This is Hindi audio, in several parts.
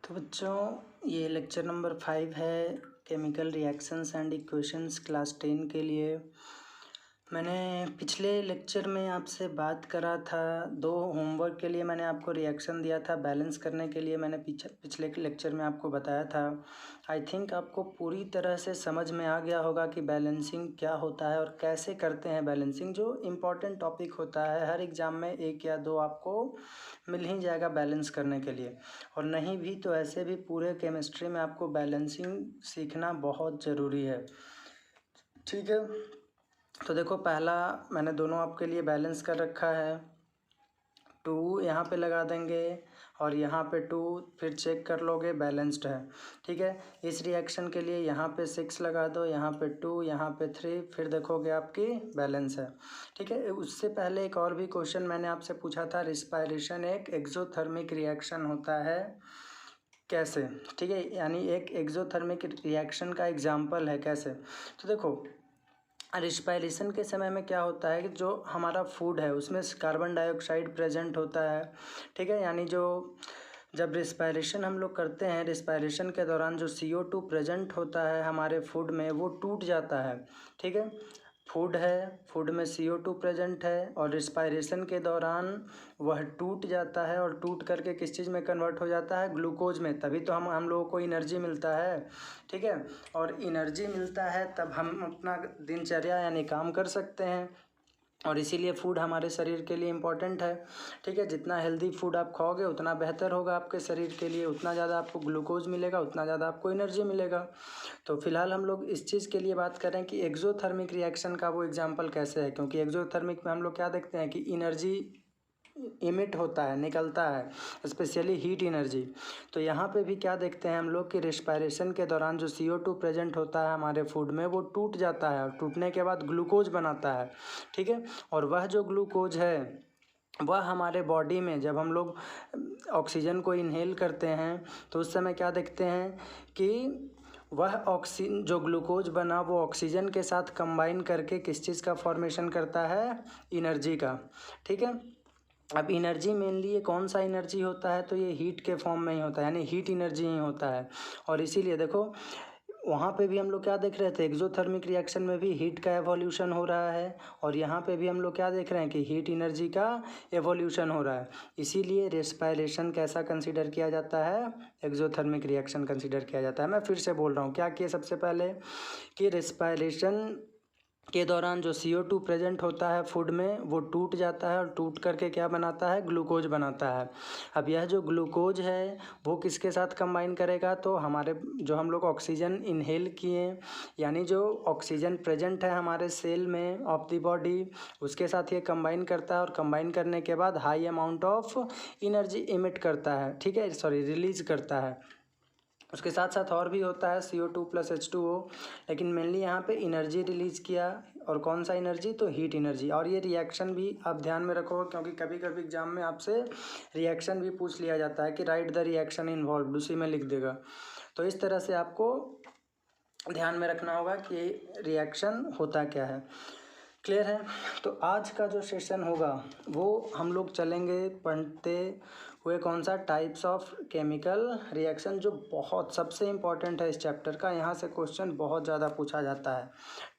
तो बच्चों ये लेक्चर नंबर 5 है chemical reactions and equations class 10 के लिए। मैंने पिछले लेक्चर में आपसे बात करा था, दो होमवर्क के लिए मैंने आपको रिएक्शन दिया था बैलेंस करने के लिए। मैंने पिछले लेक्चर में आपको बताया था। आई थिंक आपको पूरी तरह से समझ में आ गया होगा कि बैलेंसिंग क्या होता है और कैसे करते हैं बैलेंसिंग। जो इम्पोर्टेंट टॉपिक होता है, हर एग्ज़ाम में 1 या 2 आपको मिल ही जाएगा बैलेंस करने के लिए, और नहीं भी तो ऐसे भी पूरे केमिस्ट्री में आपको बैलेंसिंग सीखना बहुत ज़रूरी है। ठीक है, तो देखो पहला मैंने दोनों आपके लिए बैलेंस कर रखा है। 2 यहाँ पे लगा देंगे और यहाँ पे 2, फिर चेक कर लोगे बैलेंस्ड है। ठीक है, इस रिएक्शन के लिए यहाँ पे 6 लगा दो, यहाँ पे 2, यहाँ पे 3, फिर देखोगे आपकी बैलेंस है। ठीक है, उससे पहले एक और भी क्वेश्चन मैंने आपसे पूछा था। रिस्पायरेशन एक एक्सोथर्मिक रिएक्शन होता है कैसे? ठीक है, यानी एक एक्सोथर्मिक रिएक्शन का एग्जाम्पल है कैसे। तो देखो रिस्पायरेशन के समय में क्या होता है कि जो हमारा फूड है उसमें कार्बन डाइऑक्साइड प्रेजेंट होता है। ठीक है, यानी जो जब रिस्पायरेशन हम लोग करते हैं, रिस्पायरेशन के दौरान जो CO2 प्रेजेंट होता है हमारे फूड में वो टूट जाता है। ठीक है, फूड है, फूड में CO2 प्रेजेंट है और रिस्पायरेशन के दौरान वह टूट जाता है, और टूट करके किस चीज़ में कन्वर्ट हो जाता है? ग्लूकोज में। तभी तो हम लोगों को एनर्जी मिलता है। ठीक है, और एनर्जी मिलता है तब हम अपना दिनचर्या यानी काम कर सकते हैं, और इसीलिए फूड हमारे शरीर के लिए इम्पॉर्टेंट है। ठीक है, जितना हेल्दी फूड आप खाओगे उतना बेहतर होगा आपके शरीर के लिए, उतना ज़्यादा आपको ग्लूकोज मिलेगा, उतना ज़्यादा आपको एनर्जी मिलेगा। तो फिलहाल हम लोग इस चीज़ के लिए बात करें कि एक्सोथर्मिक रिएक्शन का वो एग्जांपल कैसे है, क्योंकि एक्सोथर्मिक में हम लोग क्या देखते हैं कि एनर्जी इमिट होता है, निकलता है, स्पेशली हीट एनर्जी। तो यहाँ पे भी क्या देखते हैं हम लोग कि रिस्पायरेशन के दौरान जो CO2 प्रेजेंट होता है हमारे फूड में वो टूट जाता है, और टूटने के बाद ग्लूकोज बनाता है। ठीक है, और वह जो ग्लूकोज है वह हमारे बॉडी में जब हम लोग ऑक्सीजन को इनहेल करते हैं तो उस समय क्या देखते हैं कि वह ऑक्सीजन जो ग्लूकोज बना वो ऑक्सीजन के साथ कंबाइन करके किस चीज़ का फॉर्मेशन करता है? एनर्जी का। ठीक है, अब एनर्जी मेनली ये कौन सा एनर्जी होता है? तो ये हीट के फॉर्म में ही होता है, यानी हीट एनर्जी ही होता है। और इसीलिए देखो वहाँ पे भी हम लोग क्या देख रहे थे, एक्सोथर्मिक रिएक्शन में भी हीट का एवोल्यूशन हो रहा है, और यहाँ पे भी हम लोग क्या देख रहे हैं कि हीट एनर्जी का एवोल्यूशन हो रहा है। इसीलिए रेस्पायरेशन कैसा कंसीडर किया जाता है? एक्सोथर्मिक रिएक्शन कंसीडर किया जाता है। मैं फिर से बोल रहा हूँ, क्या किए सबसे पहले कि रेस्पायरेशन के दौरान जो CO2 प्रेजेंट होता है फूड में वो टूट जाता है, और टूट करके क्या बनाता है? ग्लूकोज बनाता है। अब यह जो ग्लूकोज है वो किसके साथ कंबाइन करेगा? तो हमारे जो हम लोग ऑक्सीजन इनहेल किए, यानी जो ऑक्सीजन प्रेजेंट है हमारे सेल में ऑफ द बॉडी, उसके साथ ये कंबाइन करता है, और कंबाइन करने के बाद high amount of energy emit करता है। ठीक है, रिलीज करता है। उसके साथ साथ और भी होता है CO2 + H2O, लेकिन मेनली यहाँ पे एनर्जी रिलीज़ किया, और कौन सा एनर्जी? तो हीट एनर्जी। और ये रिएक्शन भी आप ध्यान में रखोगे, क्योंकि कभी कभी एग्जाम में आपसे रिएक्शन भी पूछ लिया जाता है कि राइट द रिएक्शन इन्वॉल्व्ड, उसी में लिख देगा। तो इस तरह से आपको ध्यान में रखना होगा कि रिएक्शन होता क्या है। क्लियर है? तो आज का जो सेशन होगा वो हम लोग चलेंगे पढ़ते हुए कौन सा? टाइप्स ऑफ केमिकल रिएक्शन, जो बहुत सबसे इम्पॉर्टेंट है इस चैप्टर का। यहाँ से क्वेश्चन बहुत ज़्यादा पूछा जाता है।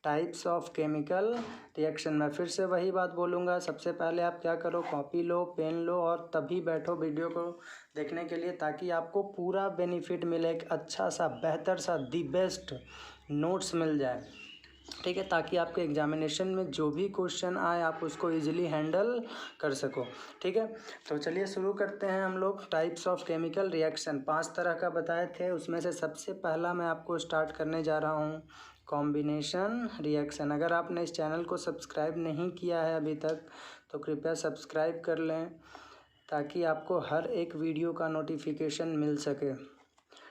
Types of chemical reaction. मैं फिर से वही बात बोलूँगा, सबसे पहले आप क्या करो, कॉपी लो, पेन लो, और तभी बैठो वीडियो को देखने के लिए, ताकि आपको पूरा बेनिफिट मिले, एक अच्छा सा बेहतर सा दी बेस्ट नोट्स मिल जाए। ठीक है, ताकि आपके एग्जामिनेशन में जो भी क्वेश्चन आए आप उसको इजीली हैंडल कर सको। ठीक है, तो चलिए शुरू करते हैं हम लोग। टाइप्स ऑफ केमिकल रिएक्शन 5 तरह का बताए थे, उसमें से सबसे पहला मैं आपको स्टार्ट करने जा रहा हूँ कॉम्बिनेशन रिएक्शन। अगर आपने इस चैनल को सब्सक्राइब नहीं किया है अभी तक तो कृपया सब्सक्राइब कर लें, ताकि आपको हर एक वीडियो का नोटिफिकेशन मिल सके।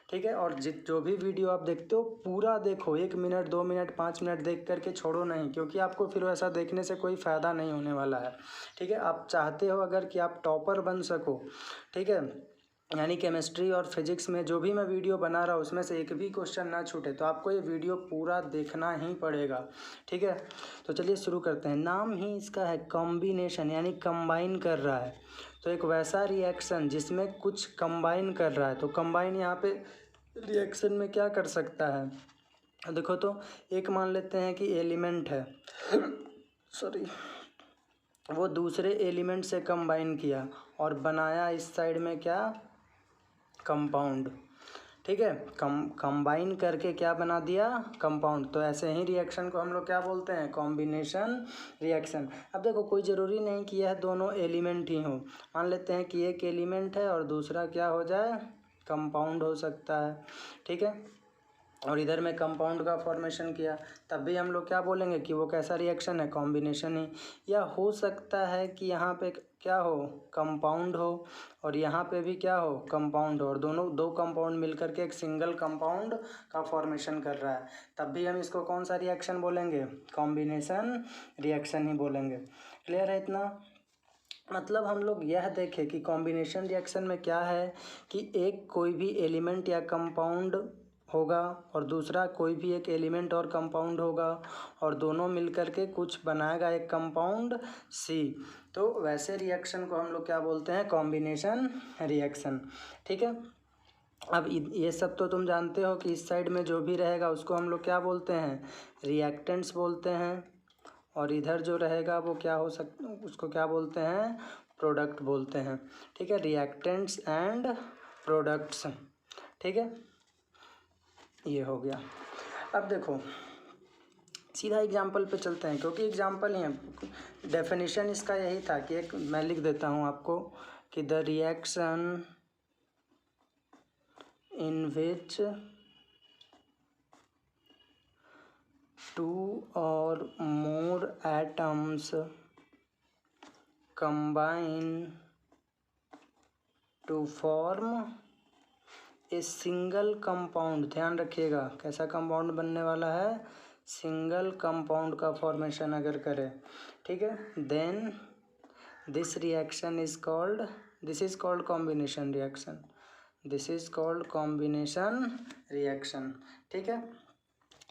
ठीक है, और जो भी वीडियो आप देखते हो पूरा देखो, 1 मिनट 2 मिनट 5 मिनट देख करके छोड़ो नहीं, क्योंकि आपको फिर ऐसा देखने से कोई फ़ायदा नहीं होने वाला है। ठीक है, आप चाहते हो अगर कि आप टॉपर बन सको, ठीक है, यानी केमिस्ट्री और फिजिक्स में जो भी मैं वीडियो बना रहा हूँ उसमें से एक भी क्वेश्चन ना छूटे, तो आपको ये वीडियो पूरा देखना ही पड़ेगा। ठीक है, तो चलिए शुरू करते हैं। नाम ही इसका है कॉम्बिनेशन, यानी कंबाइन कर रहा है। तो एक वैसा रिएक्शन जिसमें कुछ कंबाइन कर रहा है, तो कंबाइन यहाँ पे रिएक्शन में क्या कर सकता है। देखो तो एक मान लेते हैं कि एलिमेंट है सॉरी, वो दूसरे एलिमेंट से कंबाइन किया और बनाया इस साइड में क्या, कंपाउंड। ठीक है, कंबाइन करके क्या बना दिया, कंपाउंड। तो ऐसे ही रिएक्शन को हम लोग क्या बोलते हैं, कॉम्बिनेशन रिएक्शन। अब देखो कोई ज़रूरी नहीं कि यह दोनों एलिमेंट ही हो, मान लेते हैं कि एक एलिमेंट है और दूसरा क्या हो जाए, कंपाउंड हो सकता है। ठीक है, और इधर में कंपाउंड का फॉर्मेशन किया, तब भी हम लोग क्या बोलेंगे कि वो कैसा रिएक्शन है, कॉम्बिनेशन ही। या हो सकता है कि यहाँ पे क्या हो, कंपाउंड हो, और यहाँ पे भी क्या हो, कंपाउंड हो, और दोनों दो कंपाउंड मिलकर के एक सिंगल कंपाउंड का फॉर्मेशन कर रहा है, तब भी हम इसको कौन सा रिएक्शन बोलेंगे, कॉम्बिनेशन रिएक्शन ही बोलेंगे। क्लियर है इतना। मतलब हम लोग यह देखें कि कॉम्बिनेशन रिएक्शन में क्या है कि एक कोई भी एलिमेंट या कंपाउंड होगा और दूसरा कोई भी एक एलिमेंट और कंपाउंड होगा, और दोनों मिलकर के कुछ बनाएगा एक कंपाउंड सी। तो वैसे रिएक्शन को हम लोग क्या बोलते हैं, कॉम्बिनेशन रिएक्शन। ठीक है, अब ये सब तो तुम जानते हो कि इस साइड में जो भी रहेगा उसको हम लोग क्या बोलते हैं, रिएक्टेंट्स बोलते हैं, और इधर जो रहेगा वो क्या हो सकता, उसको क्या बोलते हैं, प्रोडक्ट बोलते हैं। ठीक है, रिएक्टेंट्स एंड प्रोडक्ट्स। ठीक है, ये हो गया। अब देखो सीधा एग्जाम्पल पे चलते हैं, क्योंकि एग्जाम्पल ही है, डेफिनेशन इसका यही था कि एक मैं लिख देता हूँ आपको कि the reaction in which two और more atoms combine to form a single compound. ध्यान रखिएगा कैसा कंपाउंड बनने वाला है, सिंगल कंपाउंड का फॉर्मेशन अगर करे। ठीक है, then this reaction is called, this is called combination reaction, this is called combination reaction. ठीक है,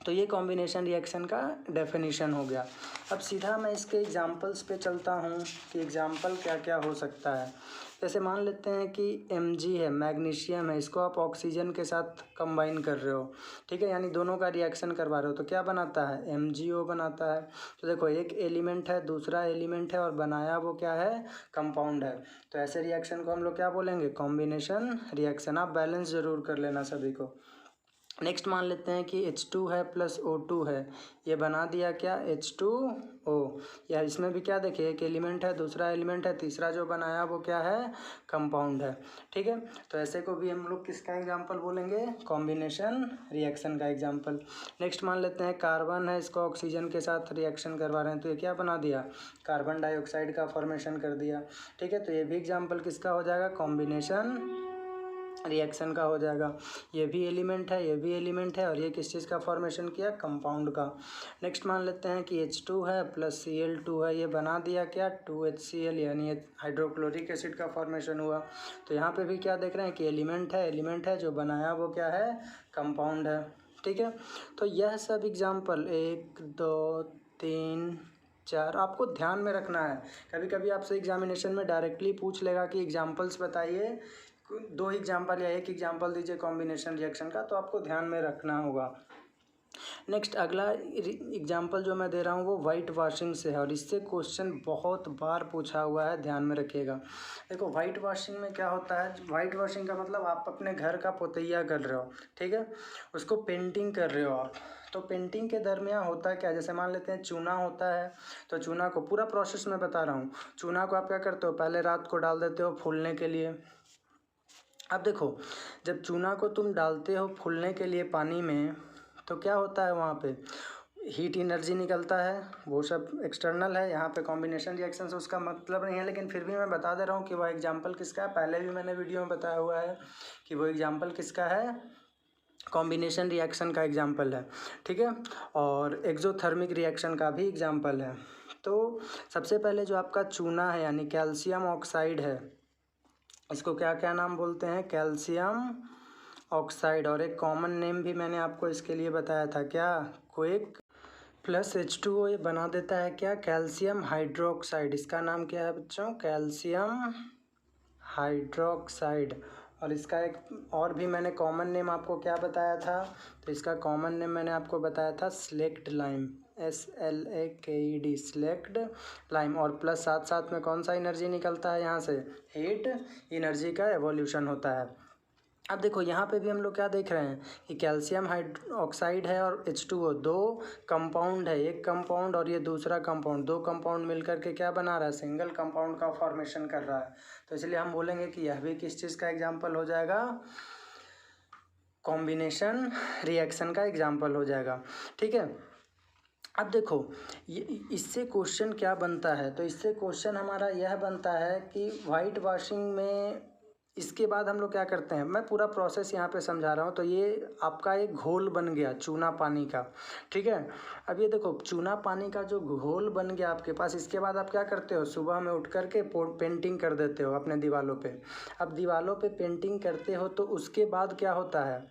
तो ये कॉम्बिनेशन रिएक्शन का डेफिनेशन हो गया। अब सीधा मैं इसके एग्जांपल्स पे चलता हूँ कि एग्जांपल क्या क्या हो सकता है। जैसे मान लेते हैं कि Mg है, मैग्नीशियम है, इसको आप ऑक्सीजन के साथ कंबाइन कर रहे हो। ठीक है, यानी दोनों का रिएक्शन करवा रहे हो, तो क्या बनाता है, MgO बनाता है। तो देखो एक एलिमेंट है, दूसरा एलिमेंट है, और बनाया वो क्या है, कंपाउंड है। तो ऐसे रिएक्शन को हम लोग क्या बोलेंगे, कॉम्बिनेशन रिएक्शन। आप बैलेंस ज़रूर कर लेना सभी को। नेक्स्ट मान लेते हैं कि H2 है प्लस O2 है, ये बना दिया क्या, H2O। या इसमें भी क्या देखिए, एक एलिमेंट है, दूसरा एलिमेंट है, तीसरा जो बनाया वो क्या है, कंपाउंड है। ठीक है, तो ऐसे को भी हम लोग किसका एग्जांपल बोलेंगे, कॉम्बिनेशन रिएक्शन का एग्जांपल। नेक्स्ट मान लेते हैं कार्बन है, इसको ऑक्सीजन के साथ रिएक्शन करवा रहे हैं, तो ये क्या बना दिया, कार्बन डाइऑक्साइड का फॉर्मेशन कर दिया। ठीक है, तो ये भी एग्जाम्पल किसका हो जाएगा, कॉम्बिनेशन रिएक्शन का हो जाएगा। ये भी एलिमेंट है, ये भी एलिमेंट है, और ये किस चीज़ का फॉर्मेशन किया, कंपाउंड का। नेक्स्ट मान लेते हैं कि H2 है प्लस Cl2 है, ये बना दिया क्या, 2HCl, यानी हाइड्रोक्लोरिक एसिड का फॉर्मेशन हुआ। तो यहाँ पे भी क्या देख रहे हैं कि एलिमेंट है, एलिमेंट है, जो बनाया वो क्या है, कंपाउंड है। ठीक है, तो यह सब एग्जाम्पल 1 2 3 4 आपको ध्यान में रखना है। कभी कभी आपसे एग्जामिनेशन में डायरेक्टली पूछ लेगा कि एग्जाम्पल्स बताइए, 2 एग्जाम्पल या 1 एग्जाम्पल दीजिए कॉम्बिनेशन रिएक्शन का, तो आपको ध्यान में रखना होगा। नेक्स्ट अगला एग्जाम्पल जो मैं दे रहा हूँ वो वाइट वॉशिंग से है, और इससे क्वेश्चन बहुत बार पूछा हुआ है, ध्यान में रखिएगा। देखो वाइट वॉशिंग में क्या होता है, वाइट वॉशिंग का मतलब आप अपने घर का पोतैया कर रहे हो। ठीक है, उसको पेंटिंग कर रहे हो आप। तो पेंटिंग के दरमियान होता क्या, जैसे मान लेते हैं चूना होता है, तो चूना को पूरा प्रोसेस मैं बता रहा हूँ। चूना को आप क्या करते हो, पहले रात को डाल देते हो फूलने के लिए। अब देखो जब चूना को तुम डालते हो फूलने के लिए पानी में, तो क्या होता है, वहाँ पे हीट एनर्जी निकलता है, वो सब एक्सटर्नल है। यहाँ पे कॉम्बिनेशन रिएक्शन से उसका मतलब नहीं है, लेकिन फिर भी मैं बता दे रहा हूँ कि वह एग्जांपल किसका है। पहले भी मैंने वीडियो में बताया हुआ है कि वो एग्जांपल किसका है, कॉम्बिनेशन रिएक्शन का एग्जांपल है। ठीक है, और एक्सोथर्मिक रिएक्शन का भी एग्जांपल है। तो सबसे पहले जो आपका चूना है यानी कैल्शियम ऑक्साइड है, इसको क्या क्या नाम बोलते हैं, कैल्शियम ऑक्साइड। और एक कॉमन नेम भी मैंने आपको इसके लिए बताया था, क्या, क्विक प्लस H2O ये बना देता है क्या, कैल्शियम हाइड्रोक्साइड। इसका नाम क्या है बच्चों, कैल्शियम हाइड्रोक्साइड। और इसका एक और भी मैंने कॉमन नेम आपको क्या बताया था, तो इसका कॉमन नेम मैंने आपको बताया था slaked lime, SLAKED, slaked lime. और प्लस साथ साथ में कौन सा एनर्जी निकलता है यहाँ से, हीट एनर्जी का एवोल्यूशन होता है। अब देखो यहाँ पे भी हम लोग क्या देख रहे हैं कि कैल्शियम हाइड्रोक्साइड है और H2O, दो कंपाउंड है, एक कंपाउंड और ये दूसरा कंपाउंड, दो कंपाउंड मिलकर के क्या बना रहा है, सिंगल कंपाउंड का फॉर्मेशन कर रहा है। तो इसलिए हम बोलेंगे कि यह भी किस चीज़ का एग्जाम्पल हो जाएगा, कॉम्बिनेशन रिएक्शन का एग्जाम्पल हो जाएगा। ठीक है, अब देखो इससे क्वेश्चन क्या बनता है, तो इससे क्वेश्चन हमारा यह बनता है कि वाइट वॉशिंग में इसके बाद हम लोग क्या करते हैं, मैं पूरा प्रोसेस यहाँ पे समझा रहा हूँ। तो ये आपका एक घोल बन गया चूना पानी का, ठीक है। अब ये देखो चूना पानी का जो घोल बन गया आपके पास, इसके बाद आप क्या करते हो, सुबह में उठ करके पेंटिंग कर देते हो अपने दीवालों पे। अब दीवालों पे पेंटिंग करते हो तो उसके बाद क्या होता है,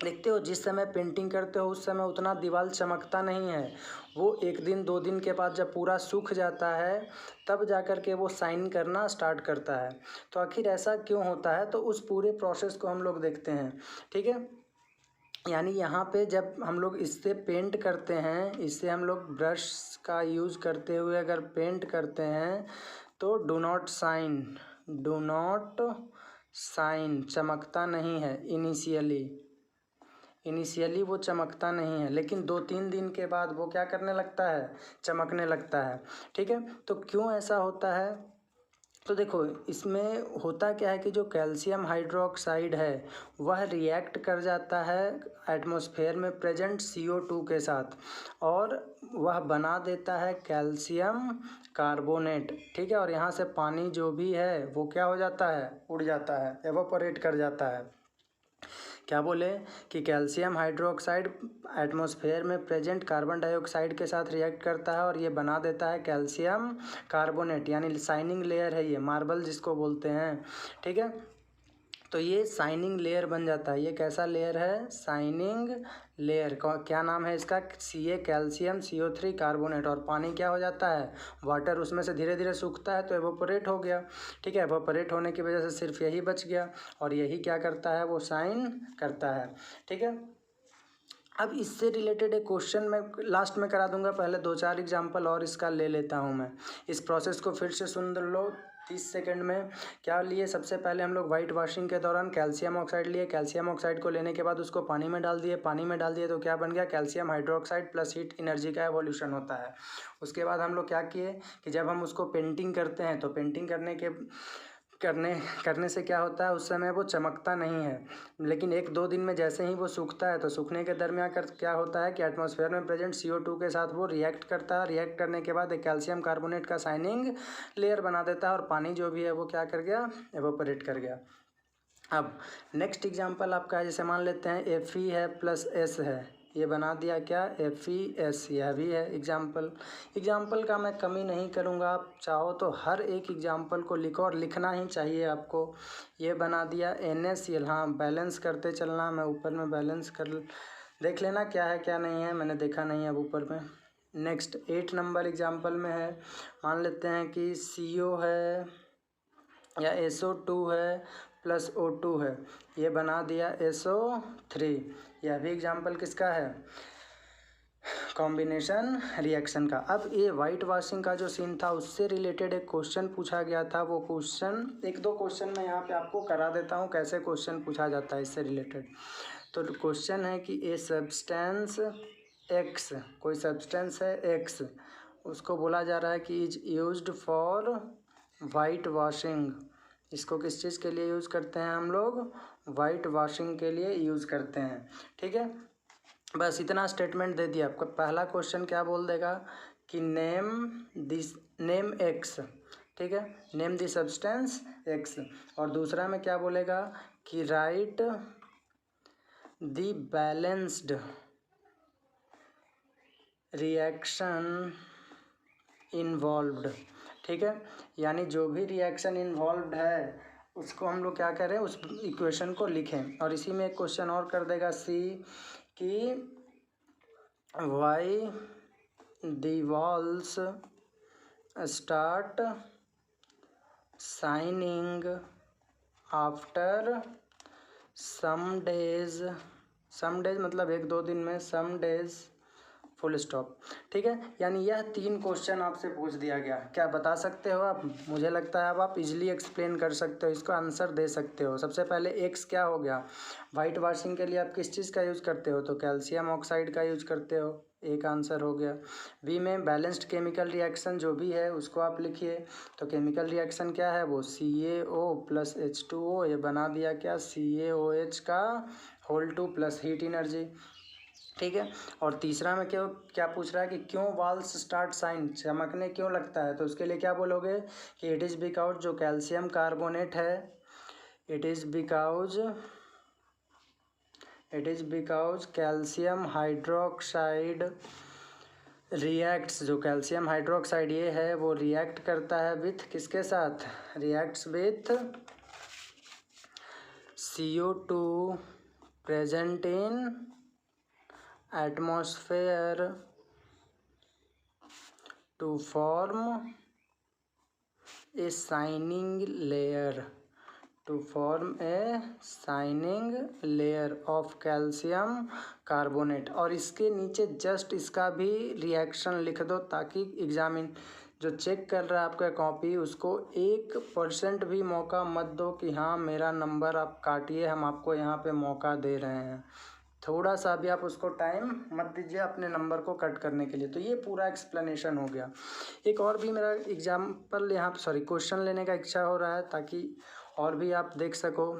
देखते हो जिस समय पेंटिंग करते हो उस समय उतना दीवार चमकता नहीं है, वो एक दिन दो दिन के बाद जब पूरा सूख जाता है तब जा कर के वो शाइन करना स्टार्ट करता है। तो आखिर ऐसा क्यों होता है, तो उस पूरे प्रोसेस को हम लोग देखते हैं। ठीक है, यानी यहाँ पे जब हम लोग इससे पेंट करते हैं, इससे हम लोग ब्रश का यूज़ करते हुए अगर पेंट करते हैं तो डू नॉट शाइन, चमकता नहीं है इनिशियली वो चमकता नहीं है, लेकिन 2-3 दिन के बाद वो क्या करने लगता है, चमकने लगता है। ठीक है, तो क्यों ऐसा होता है, तो देखो इसमें होता क्या है कि जो कैल्शियम हाइड्रोक्साइड है वह रिएक्ट कर जाता है एटमॉस्फेयर में प्रेजेंट CO2 के साथ, और वह बना देता है कैल्शियम कार्बोनेट। ठीक है, और यहाँ से पानी जो भी है वो क्या हो जाता है, उड़ जाता है, एवोपोरेट कर जाता है। क्या बोले कि कैल्शियम हाइड्रोक्साइड एटमॉस्फेयर में प्रेजेंट कार्बन डाइऑक्साइड के साथ रिएक्ट करता है और ये बना देता है कैल्शियम कार्बोनेट, यानी शाइनिंग लेयर है ये, मार्बल जिसको बोलते हैं। ठीक है, तो ये शाइनिंग लेयर बन जाता है। ये कैसा लेयर है, शाइनिंग लेयर। क्या नाम है इसका, Ca कैल्शियम CO3 कार्बोनेट। और पानी क्या हो जाता है, वाटर, उसमें से धीरे धीरे सूखता है तो एवोपोरेट हो गया। ठीक है, एवोपोरेट होने की वजह से सिर्फ यही बच गया, और यही क्या करता है, वो शाइन करता है। ठीक है, अब इससे रिलेटेड एक क्वेश्चन मैं लास्ट में करा दूंगा, पहले 2-4 एग्जांपल और इसका ले लेता हूं मैं। इस प्रोसेस को फिर से सुन लो 30 सेकंड में। क्या लिए, सबसे पहले हम लोग वाइट वॉशिंग के दौरान कैल्शियम ऑक्साइड लिए, कैल्शियम ऑक्साइड को लेने के बाद उसको पानी में डाल दिए तो क्या बन गया, calcium hydroxide plus heat energy का एवोल्यूशन होता है। उसके बाद हम लोग क्या किए कि जब हम उसको पेंटिंग करते हैं तो पेंटिंग करने से क्या होता है, उस समय वो चमकता नहीं है, लेकिन 1-2 दिन में जैसे ही वो सूखता है तो सूखने के दरमियान क्या होता है कि एटमॉस्फेयर में प्रेजेंट CO2 के साथ वो रिएक्ट करता है। रिएक्ट करने के बाद एक कैल्शियम कार्बोनेट का शाइनिंग लेयर बना देता है, और पानी जो भी है वो क्या कर गया, एवोपरेट कर गया। अब नेक्स्ट एग्जांपल आपका है, जैसे मान लेते हैं Fe है प्लस S है, ये बना दिया क्या, FeS, यह भी है एग्जाम्पल का मैं कमी नहीं करूँगा। आप चाहो तो हर एक एग्जाम्पल को लिखो, और लिखना ही चाहिए आपको। ये बना दिया NaCl, हाँ बैलेंस करते चलना, मैं ऊपर में बैलेंस कर देख लेना क्या है क्या नहीं है, मैंने देखा नहीं है अब ऊपर में। नेक्स्ट 8 नंबर एग्जाम्पल में है, मान लेते हैं कि CO है या SO2 है प्लस O2 है, ये बना दिया SO3। यह भी एग्जाम्पल किसका है, कॉम्बिनेशन रिएक्शन का। अब ये वाइट वॉशिंग का जो सीन था उससे रिलेटेड एक क्वेश्चन पूछा गया था, वो क्वेश्चन 1-2 क्वेश्चन मैं यहाँ पे आपको करा देता हूँ कैसे क्वेश्चन पूछा जाता है इससे रिलेटेड। तो क्वेश्चन है कि ए सब्सटेंस X, कोई सब्सटेंस है X, उसको बोला जा रहा है कि is used for white washing. इसको किस चीज़ के लिए यूज़ करते हैं हम लोग, वाइट वॉशिंग के लिए यूज़ करते हैं। ठीक है, बस इतना स्टेटमेंट दे दिया आपको। पहला क्वेश्चन क्या बोल देगा कि नेम X, ठीक है, नेम द सब्सटेंस X। और दूसरा में क्या बोलेगा कि right the balanced reaction involved. ठीक है, यानी जो भी रिएक्शन इन्वॉल्व्ड है उसको हम लोग क्या करें, उस इक्वेशन को लिखें। और इसी में एक क्वेश्चन और कर देगा सी कि why the walls start shining after some days मतलब 1-2 दिन में, सम डेज फुल स्टॉप। ठीक है, यानी यह 3 क्वेश्चन आपसे पूछ दिया गया। क्या बता सकते हो आप? मुझे लगता है अब आप इजीली एक्सप्लेन कर सकते हो, इसका आंसर दे सकते हो। सबसे पहले एक्स क्या हो गया, वाइट वॉशिंग के लिए आप किस चीज़ का यूज़ करते हो, तो कैल्शियम ऑक्साइड का यूज़ करते हो, एक आंसर हो गया। बी में बैलेंस्ड केमिकल रिएक्शन जो भी है उसको आप लिखिए। तो केमिकल रिएक्शन क्या है, वो CaO प्लस H2O, ये बना दिया क्या, CaOH का होल 2 प्लस हीट एनर्जी। ठीक है, और तीसरा में क्या पूछ रहा है कि क्यों वॉल्स स्टार्ट शाइन, चमकने क्यों लगता है, तो उसके लिए क्या बोलोगे कि इट इज़ बिकॉज जो कैल्शियम कार्बोनेट है, it is because calcium hydroxide reacts, जो कैल्शियम हाइड्रोक्साइड ये है वो रिएक्ट करता है विथ किसके साथ, reacts with CO2 present in atmosphere to form a shining layer of calcium carbonate. और इसके नीचे जस्ट इसका भी रिएक्शन लिख दो, ताकि एग्जामिन जो चेक कर रहा है आपका कॉपी, उसको 1% भी मौका मत दो कि हाँ मेरा नंबर आप काटिए, हम आपको यहाँ पे मौका दे रहे हैं। थोड़ा सा भी आप उसको टाइम मत दीजिए अपने नंबर को कट करने के लिए। तो ये पूरा एक्सप्लेनेशन हो गया। एक और भी मेरा एग्जाम्पल यहाँ पे क्वेश्चन लेने का इच्छा हो रहा है, ताकि और भी आप देख सको।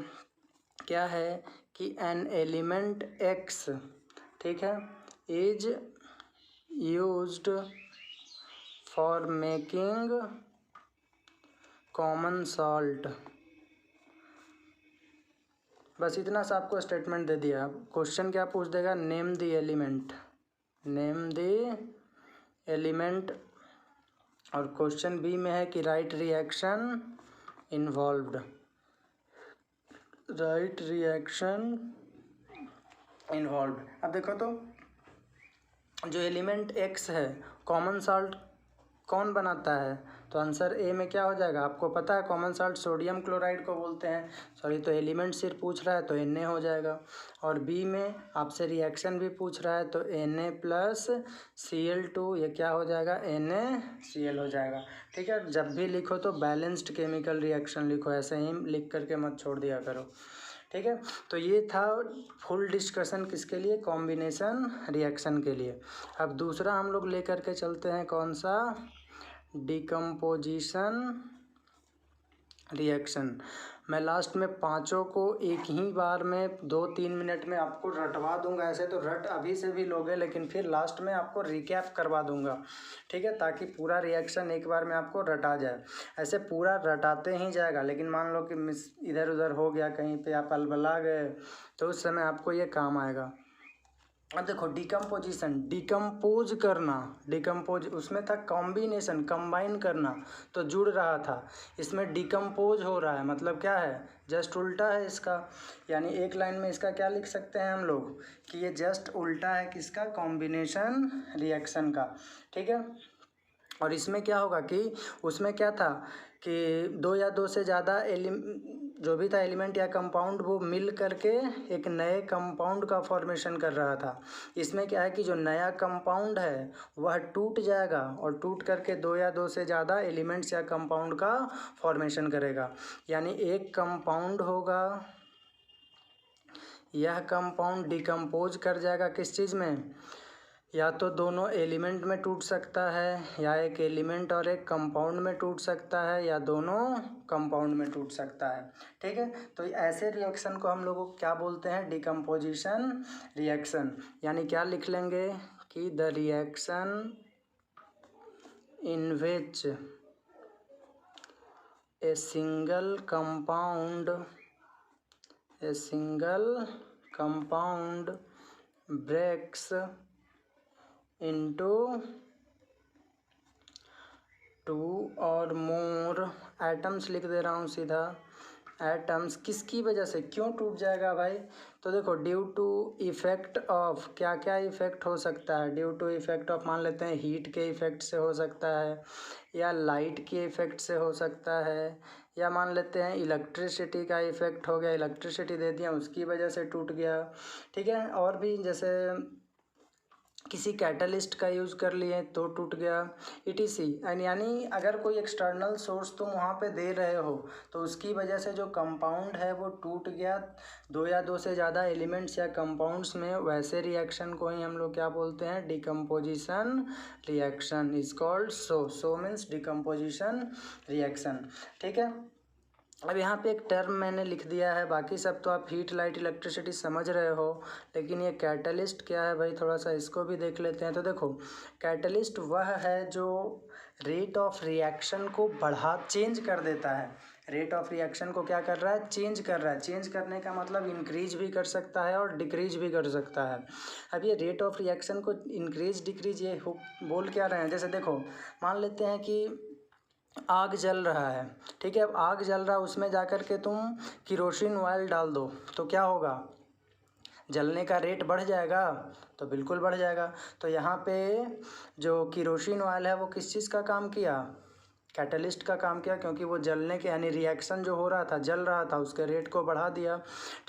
क्या है कि एन एलिमेंट एक्स, ठीक है, is used for making common salt. बस इतना सा आपको स्टेटमेंट दे दिया। क्वेश्चन क्या पूछ देगा, नेम द एलिमेंट। और क्वेश्चन बी में है कि राइट रिएक्शन इन्वॉल्व्ड। अब देखो तो जो एलिमेंट एक्स है, कॉमन सॉल्ट कौन बनाता है, तो आंसर ए में क्या हो जाएगा, आपको पता है कॉमन सॉल्ट सोडियम क्लोराइड को बोलते हैं। तो एलिमेंट सिर्फ पूछ रहा है तो Na हो जाएगा। और बी में आपसे रिएक्शन भी पूछ रहा है तो Na प्लस Cl2, ये क्या हो जाएगा, NaCl हो जाएगा। ठीक है, जब भी लिखो तो बैलेंस्ड केमिकल रिएक्शन लिखो, ऐसे ही लिख करके मत छोड़ दिया करो। ठीक है, तो ये था फुल डिस्कशन किसके लिए, कॉम्बिनेशन रिएक्शन के लिए। अब दूसरा हम लोग लेकर के चलते हैं, कौन सा, डिकम्पोजिशन रिएक्शन। मैं लास्ट में पांचों को एक ही बार में 2-3 मिनट में आपको रटवा दूंगा। ऐसे तो रट अभी से भी लोगे, लेकिन फिर लास्ट में आपको रिकैप करवा दूंगा। ठीक है, ताकि पूरा रिएक्शन एक बार में आपको रटा जाए। ऐसे पूरा रटाते ही जाएगा, लेकिन मान लो कि मिस इधर उधर हो गया, कहीं पे आप अलबला गए, तो उस समय आपको ये काम आएगा। अब देखो डिकम्पोज करना, उसमें था कॉम्बिनेशन, कंबाइन करना, तो जुड़ रहा था। इसमें डिकम्पोज हो रहा है, मतलब क्या है, जस्ट उल्टा है इसका। यानी एक लाइन में इसका क्या लिख सकते हैं हम लोग कि ये जस्ट उल्टा है किसका, कॉम्बिनेशन रिएक्शन का। ठीक है, और इसमें क्या होगा कि उसमें क्या था कि 2 या 2 से ज़्यादा जो भी था एलिमेंट या कंपाउंड, वो मिल करके एक नए कंपाउंड का फॉर्मेशन कर रहा था। इसमें क्या है कि जो नया कंपाउंड है वह टूट जाएगा, और टूट करके 2 या 2 से ज़्यादा एलिमेंट्स या कंपाउंड का फॉर्मेशन करेगा। यानी एक कंपाउंड होगा, यह कंपाउंड डिकम्पोज कर जाएगा किस चीज़ में, या तो दोनों एलिमेंट में टूट सकता है, या एक एलिमेंट और एक कंपाउंड में टूट सकता है, या दोनों कंपाउंड में टूट सकता है। ठीक है, तो ऐसे रिएक्शन को हम लोगों को क्या बोलते हैं, डिकम्पोजिशन रिएक्शन। यानी क्या लिख लेंगे कि the reaction in which a single compound breaks into 2 or more atoms, लिख दे रहा हूँ सीधा, एटम्स किसकी वजह से क्यों टूट जाएगा भाई? तो देखो ड्यू टू इफेक्ट ऑफ, क्या क्या इफेक्ट हो सकता है? ड्यू टू इफेक्ट ऑफ मान लेते हैं हीट के इफेक्ट से हो सकता है, या लाइट के इफेक्ट से हो सकता है, या मान लेते हैं इलेक्ट्रिसिटी का इफेक्ट हो गया, इलेक्ट्रिसिटी दे दिया उसकी वजह से टूट गया। ठीक है, और भी जैसे किसी कैटलिस्ट का यूज़ कर लिए तो टूट गया, ईटीसी। एंड यानी अगर कोई एक्सटर्नल सोर्स तुम वहाँ पे दे रहे हो तो उसकी वजह से जो कंपाउंड है वो टूट गया, दो या दो से ज़्यादा एलिमेंट्स या कंपाउंड्स में, वैसे रिएक्शन को ही हम लोग क्या बोलते हैं? Decomposition reaction is called so means decomposition reaction. ठीक है, अब यहाँ पे एक टर्म मैंने लिख दिया है, बाकी सब तो आप हीट लाइट इलेक्ट्रिसिटी समझ रहे हो, लेकिन ये कैटलिस्ट क्या है भाई, थोड़ा सा इसको भी देख लेते हैं। तो देखो कैटलिस्ट वह है जो रेट ऑफ रिएक्शन को चेंज कर देता है। रेट ऑफ रिएक्शन को क्या कर रहा है? चेंज कर रहा है। चेंज करने का मतलब इंक्रीज भी कर सकता है और डिक्रीज भी कर सकता है। अब ये रेट ऑफ रिएक्शन को इंक्रीज डिक्रीज ये बोल क्या रहे हैं? जैसे देखो मान लेते हैं कि आग जल रहा है, ठीक है, अब आग जल रहा है, उसमें जा कर के तुम किरोसिन ऑयल डाल दो तो क्या होगा? जलने का रेट बढ़ जाएगा? तो बिल्कुल बढ़ जाएगा। तो यहाँ पे जो किरोसिन ऑयल है वो किस चीज़ का काम किया? कैटलिस्ट का काम किया, क्योंकि वो जलने के यानी रिएक्शन जो हो रहा था, जल रहा था, उसके रेट को बढ़ा दिया।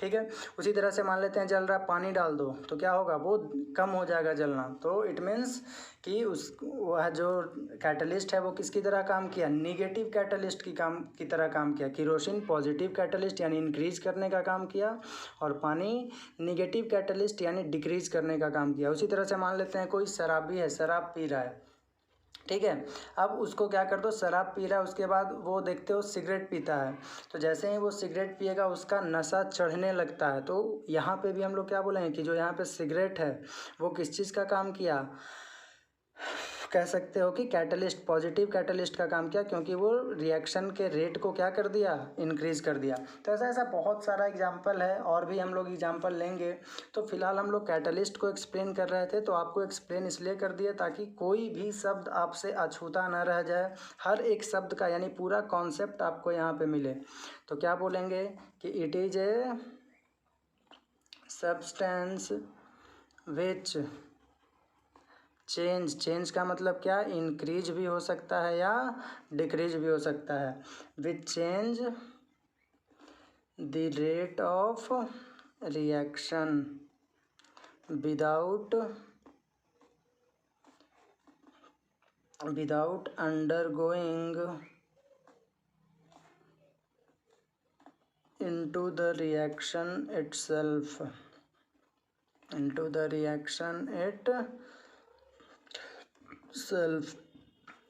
ठीक है, उसी तरह से मान लेते हैं जल रहा, पानी डाल दो तो क्या होगा? वो कम हो जाएगा जलना। तो इट मीन्स कि वह जो कैटलिस्ट है वो किसकी तरह काम किया? निगेटिव कैटलिस्ट की तरह काम किया। किरोसिन पॉजिटिव कैटलिस्ट यानी इंक्रीज करने का काम किया, और पानी निगेटिव कैटलिस्ट यानी डिक्रीज करने का काम किया। उसी तरह से मान लेते हैं कोई शराबी है, शराब पी रहा है, ठीक है, अब उसको क्या कर दो, शराब पी रहा है, उसके बाद वो देखते हो सिगरेट पीता है, तो जैसे ही वो सिगरेट पिएगा उसका नशा चढ़ने लगता है। तो यहाँ पे भी हम लोग क्या बोलेंगे कि जो यहाँ पे सिगरेट है वो किस चीज़ का काम किया? कह सकते हो कि कैटलिस्ट, पॉजिटिव कैटलिस्ट का काम किया, क्योंकि वो रिएक्शन के रेट को क्या कर दिया? इंक्रीज कर दिया। तो ऐसा ऐसा बहुत सारा एग्जाम्पल है, और भी हम लोग एग्जाम्पल लेंगे। तो फिलहाल हम लोग कैटलिस्ट को एक्सप्लेन कर रहे थे, तो आपको एक्सप्लेन इसलिए कर दिया ताकि कोई भी शब्द आपसे अछूता न रह जाए, हर एक शब्द का यानी पूरा कॉन्सेप्ट आपको यहाँ पे मिले। तो क्या बोलेंगे कि it is a substance which change का मतलब क्या? इंक्रीज भी हो सकता है या डिक्रीज भी हो सकता है। Which change the rate of reaction without undergoing into the reaction itself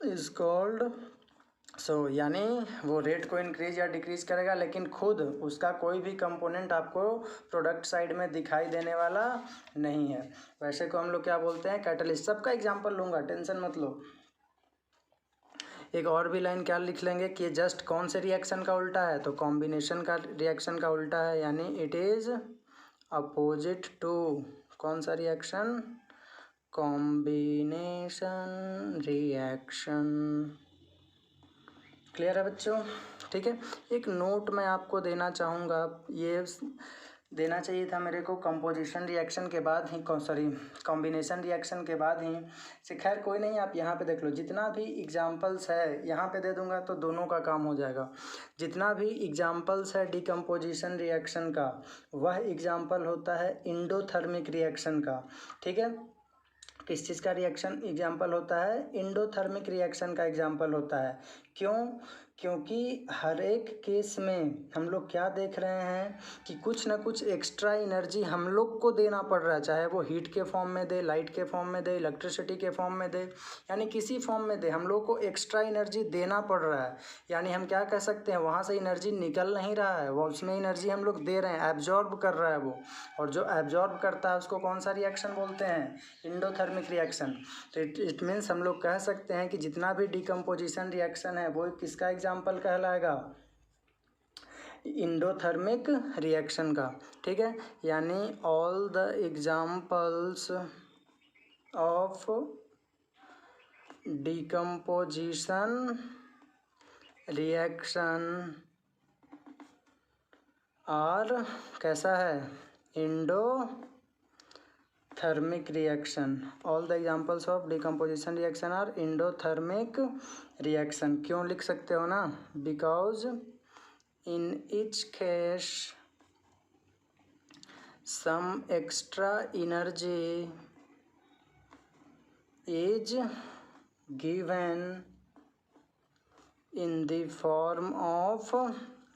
is called यानी वो रेट को इंक्रीज या डिक्रीज करेगा, लेकिन खुद उसका कोई भी कंपोनेंट आपको प्रोडक्ट साइड में दिखाई देने वाला नहीं है। वैसे को हम लोग क्या बोलते हैं? कैटलिस्ट। सबका एग्जांपल लूँगा, टेंशन मत लो। एक और भी लाइन क्या लिख लेंगे कि जस्ट कौन से रिएक्शन का उल्टा है? तो कॉम्बिनेशन का रिएक्शन का उल्टा है, यानी इट इज़ अपोजिट टू कौन सा रिएक्शन? Combination reaction. क्लियर है बच्चों? ठीक है, एक नोट मैं आपको देना चाहूँगा, ये देना चाहिए था मेरे को कंपोजिशन रिएक्शन के बाद ही, कॉम्बिनेशन रिएक्शन के बाद ही से। खैर कोई नहीं, आप यहाँ पे देख लो, जितना भी एग्जांपल्स है यहाँ पे दे दूँगा तो दोनों का काम हो जाएगा। जितना भी एग्जांपल्स है डिकम्पोजिशन रिएक्शन का, वह एग्जांपल होता है इंडोथर्मिक रिएक्शन का। ठीक है, किस चीज़ का रिएक्शन एग्जाम्पल होता है? इंडोथर्मिक रिएक्शन का एग्जाम्पल होता है। क्यों? क्योंकि हर एक केस में हम लोग क्या देख रहे हैं कि कुछ ना कुछ एक्स्ट्रा एनर्जी हम लोग को देना पड़ रहा है, चाहे वो हीट के फॉर्म में दे, लाइट के फॉर्म में दे, इलेक्ट्रिसिटी के फॉर्म में दे, यानी किसी फॉर्म में दे, हम लोग को एक्स्ट्रा एनर्जी देना पड़ रहा है। यानी हम क्या कह सकते हैं, वहाँ से एनर्जी निकल नहीं रहा है, वो उसमें एनर्जी हम लोग दे रहे हैं, एब्जॉर्ब कर रहा है वो। और जो एब्जॉर्ब करता है उसको कौन सा रिएक्शन बोलते हैं? Endothermic reaction. तो इट मीन्स हम लोग कह सकते हैं कि जितना भी डिकम्पोजिशन रिएक्शन है वो किसका एग्जाम्पल कहलाएगा? इंडोथर्मिक रिएक्शन का। ठीक है, यानी all the examples of decomposition reaction are कैसा है, endothermic reaction. All the examples of decomposition reaction are endothermic reaction. क्यों लिख सकते हो ना, because in each case some extra energy is given in the form of,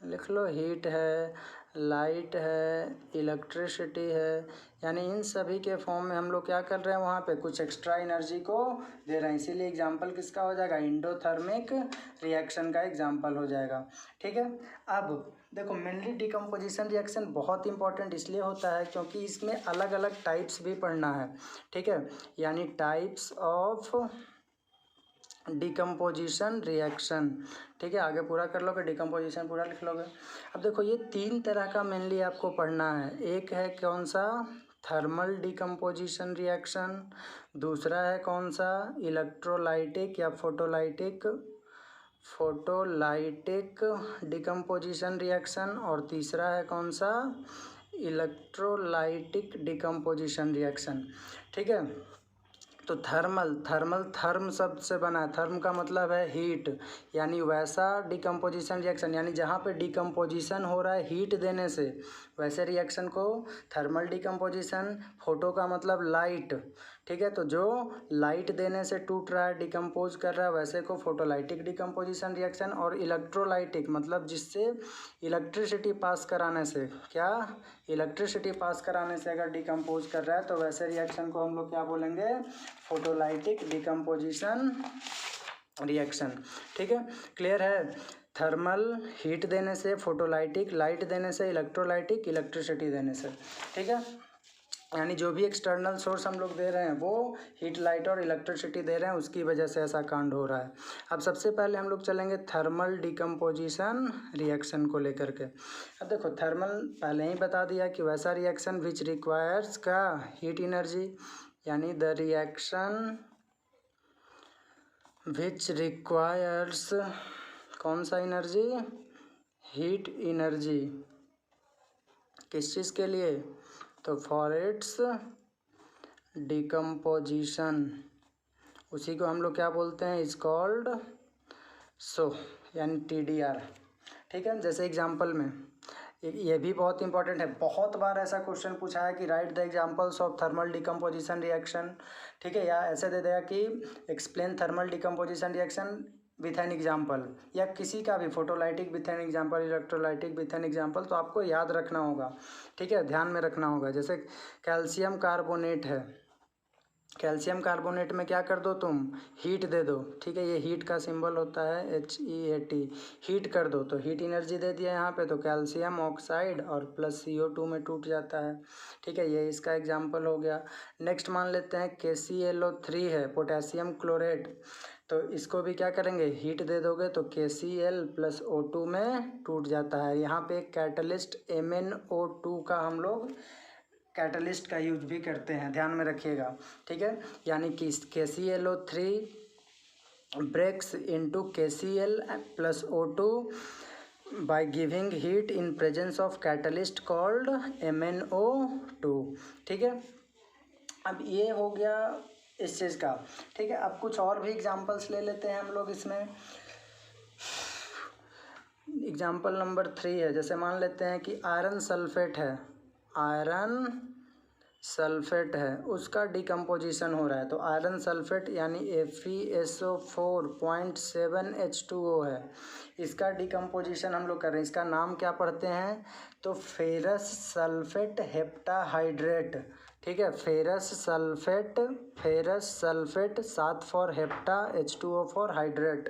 लिख लो, हीट है, लाइट है, इलेक्ट्रिसिटी है, यानी इन सभी के फॉर्म में हम लोग क्या कर रहे हैं, वहाँ पे कुछ एक्स्ट्रा एनर्जी को दे रहे हैं। इसीलिए एग्जांपल किसका हो जाएगा, इंडोथर्मिक रिएक्शन का एग्जांपल हो जाएगा। ठीक है, अब देखो मेनली डिकम्पोजिशन रिएक्शन बहुत इंपॉर्टेंट इसलिए होता है क्योंकि इसमें अलग अलग टाइप्स भी पढ़ना है। ठीक है, यानी टाइप्स ऑफ डिकम्पोजिशन रिएक्शन। ठीक है, आगे पूरा कर लोगे, डिकम्पोजिशन पूरा लिख लोगे। अब देखो ये 3 तरह का मेनली आपको पढ़ना है। एक है कौन सा, थर्मल डिकम्पोजिशन रिएक्शन। दूसरा है कौन सा, इलेक्ट्रोलाइटिक या फोटोलाइटिक डिकम्पोजिशन रिएक्शन। और तीसरा है कौन सा, इलेक्ट्रोलाइटिक डिकम्पोजिशन रिएक्शन। ठीक है, तो थर्म शब्द से बना है। थर्म का मतलब है हीट, यानी वैसा डिकम्पोजिशन रिएक्शन, यानी जहाँ पे डिकम्पोजिशन हो रहा है हीट देने से, वैसे रिएक्शन को थर्मल डिकम्पोजिशन। फोटो का मतलब लाइट। ठीक है, तो जो लाइट देने से टूट रहा है, डिकम्पोज कर रहा है, वैसे को फोटोलाइटिक डिकम्पोजिशन रिएक्शन। और इलेक्ट्रोलाइटिक मतलब जिससे इलेक्ट्रिसिटी पास कराने से, क्या, इलेक्ट्रिसिटी पास कराने से अगर डिकम्पोज कर रहा है तो वैसे रिएक्शन को हम लोग क्या बोलेंगे, फोटोलाइटिक डिकम्पोजिशन रिएक्शन। ठीक है, क्लियर है। थर्मल हीट देने से, फोटोलाइटिक लाइट देने से, इलेक्ट्रोलाइटिक इलेक्ट्रिसिटी देने से। ठीक है, यानी जो भी एक्सटर्नल सोर्स हम लोग दे रहे हैं वो हीट, लाइट और इलेक्ट्रिसिटी दे रहे हैं, उसकी वजह से ऐसा कांड हो रहा है। अब सबसे पहले हम लोग चलेंगे थर्मल डिकम्पोजिशन रिएक्शन को लेकर के। अब देखो थर्मल पहले ही बता दिया कि वैसा रिएक्शन विच रिक्वायर्स का हीट एनर्जी, यानी द रिएक्शन विच रिक्वायर्स कौन सा एनर्जी, हीट एनर्जी। किस चीज़ के लिए, तो फॉर इट्स डिकम्पोजिशन। उसी को हम लोग क्या बोलते हैं, इज कॉल्ड सो, यानी TDR। ठीक है, जैसे एग्जांपल में ये भी बहुत इंपॉर्टेंट है, बहुत बार ऐसा क्वेश्चन पूछा है कि right the examples of thermal decomposition reaction. ठीक है, या ऐसे दे देगा कि explain thermal decomposition reaction with an example, या किसी का भी photolytic with an example, electrolytic with an example, तो आपको याद रखना होगा। ठीक है, ध्यान में रखना होगा। जैसे कैल्शियम कार्बोनेट है, कैल्शियम कार्बोनेट में क्या कर दो तुम, हीट दे दो। ठीक है, ये हीट का सिंबल होता है HEAT, हीट कर दो तो हीट एनर्जी दे दिया यहाँ पे, तो कैल्शियम ऑक्साइड और प्लस CO2 में टूट जाता है। ठीक है, ये इसका एग्जांपल हो गया। नेक्स्ट मान लेते हैं KClO3 है, पोटेशियम क्लोरेट, तो इसको भी क्या करेंगे, हीट दे दोगे तो KCl + O2 में टूट जाता है। यहाँ पे कैटलिस्ट MnO2 का हम लोग कैटलिस्ट का यूज भी करते हैं, ध्यान में रखिएगा। ठीक है, यानी कि KClO3 breaks into KCl + O2 by giving heat in presence of catalyst called MnO2। ठीक है, अब ये हो गया इस चीज़ का। ठीक है, अब कुछ और भी एग्जांपल्स ले लेते हैं हम लोग इसमें। एग्जांपल नंबर 3 है, जैसे मान लेते हैं कि आयरन सल्फेट है, आयरन सल्फेट है, उसका डिकम्पोजिशन हो रहा है। तो आयरन सल्फेट यानी FeSO4.7H2O है, इसका डिकम्पोजिशन हम लोग कर रहे हैं। इसका नाम क्या पढ़ते हैं, तो फेरस सल्फेट हेप्टाहाइड्रेट। ठीक है, ferrous sulphate 7 for hepta, H2O for hydrate,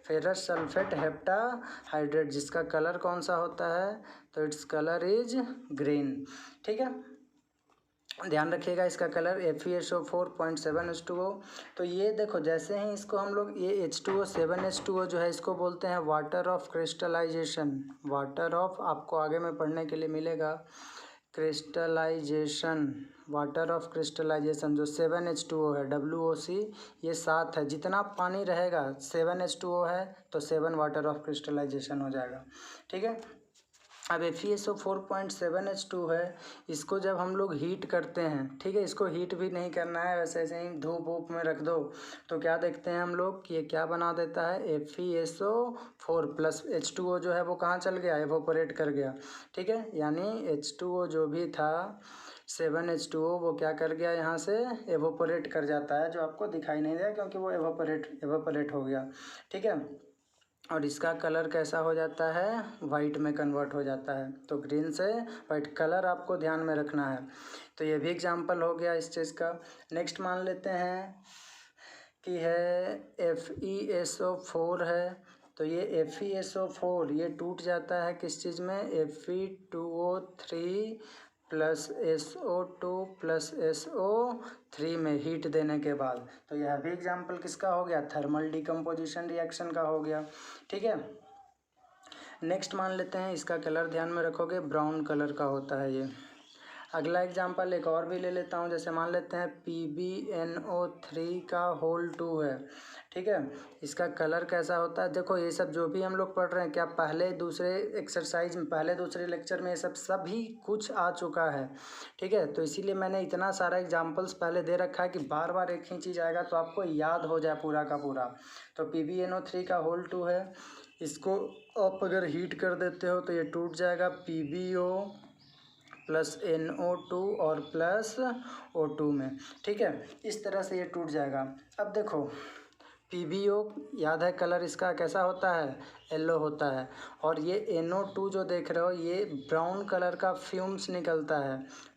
ferrous sulphate heptahydrate, जिसका कलर कौन सा होता है, तो इट्स कलर इज ग्रीन। ठीक है, ध्यान रखिएगा, इसका कलर FeSO4.7H2O। तो ये देखो जैसे ही इसको हम लोग, ये H2O 7H2O जो है, इसको बोलते हैं water of crystallization. Water of आपको आगे में पढ़ने के लिए मिलेगा, क्रिस्टलाइजेशन, वाटर ऑफ क्रिस्टलाइजेशन। जो 7H2O है, WOC, ये 7 है, जितना पानी रहेगा 7H2O है तो 7 वाटर ऑफ क्रिस्टलाइजेशन हो जाएगा। ठीक है, अब FeSO 4.7H2 है, इसको जब हम लोग हीट करते हैं, ठीक है, इसको हीट भी नहीं करना है, वैसे ऐसे ही धूप वूप में रख दो तो क्या देखते हैं हम लोग कि ये क्या बना देता है, FeSO4 प्लस H2O जो है वो कहाँ चल गया, एवोपरेट कर गया, ठीक है। यानी H2O जो भी था 7H2O वो क्या कर गया, यहाँ से एवोपरेट कर जाता है, जो आपको दिखाई नहीं दिया क्योंकि वो एवोपरेट हो गया, ठीक है। और इसका कलर कैसा हो जाता है, वाइट में कन्वर्ट हो जाता है। तो ग्रीन से वाइट कलर आपको ध्यान में रखना है। तो ये भी एग्जांपल हो गया इस चीज़ का। नेक्स्ट मान लेते हैं कि है FeSO4 है, तो ये FeSO4 ये टूट जाता है किस चीज़ में, Fe2O3 plus SO2 plus SO3 में हीट देने के बाद। तो यह भी एग्जाम्पल किसका हो गया, थर्मल डिकम्पोजिशन रिएक्शन का हो गया, ठीक है। नेक्स्ट मान लेते हैं, इसका कलर ध्यान में रखोगे ब्राउन कलर का होता है ये। अगला एग्जाम्पल एक और भी ले लेता हूँ, जैसे मान लेते हैं PbNO3 का होल 2 है, ठीक है। इसका कलर कैसा होता है, देखो ये सब जो भी हम लोग पढ़ रहे हैं क्या पहले दूसरे एक्सरसाइज में, पहले दूसरे लेक्चर में ये सब सभी कुछ आ चुका है, ठीक है। तो इसीलिए मैंने इतना सारा एग्जाम्पल्स पहले दे रखा है कि बार बार एक ही चीज़ आएगा तो आपको याद हो जाए पूरा का पूरा। तो PbNO3 का होल 2 है, इसको आप अगर हीट कर देते हो तो ये टूट जाएगा, PbO प्लस NO2 और प्लस O2 में, ठीक है। इस तरह से ये टूट जाएगा। अब देखो PbO याद है कलर इसका कैसा होता है, येलो होता है, और ये NO2 जो देख रहे हो ये ब्राउन कलर का फ्यूम्स निकलता है,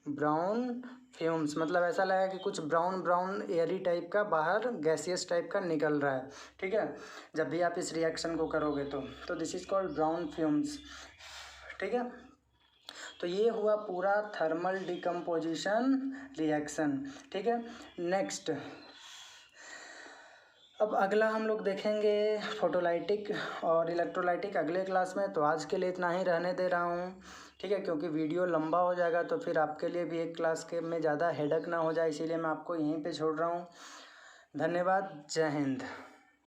ब्राउन फ्यूम्स, मतलब ऐसा लगेगा कि कुछ ब्राउन ब्राउन एयरी टाइप का बाहर गैसियस टाइप का निकल रहा है, ठीक है, जब भी आप इस रिएक्शन को करोगे तो this is called brown fumes, ठीक है। तो ये हुआ पूरा थर्मल डिकम्पोजिशन रिएक्शन, ठीक है। नेक्स्ट अब अगला हम लोग देखेंगे फोटोलाइटिक और इलेक्ट्रोलाइटिक अगले क्लास में। तो आज के लिए इतना ही रहने दे रहा हूँ, ठीक है, क्योंकि वीडियो लंबा हो जाएगा तो फिर आपके लिए भी एक क्लास के में ज़्यादा हेडक ना हो जाए, इसीलिए मैं आपको यहीं पे छोड़ रहा हूँ। धन्यवाद, जय हिंद।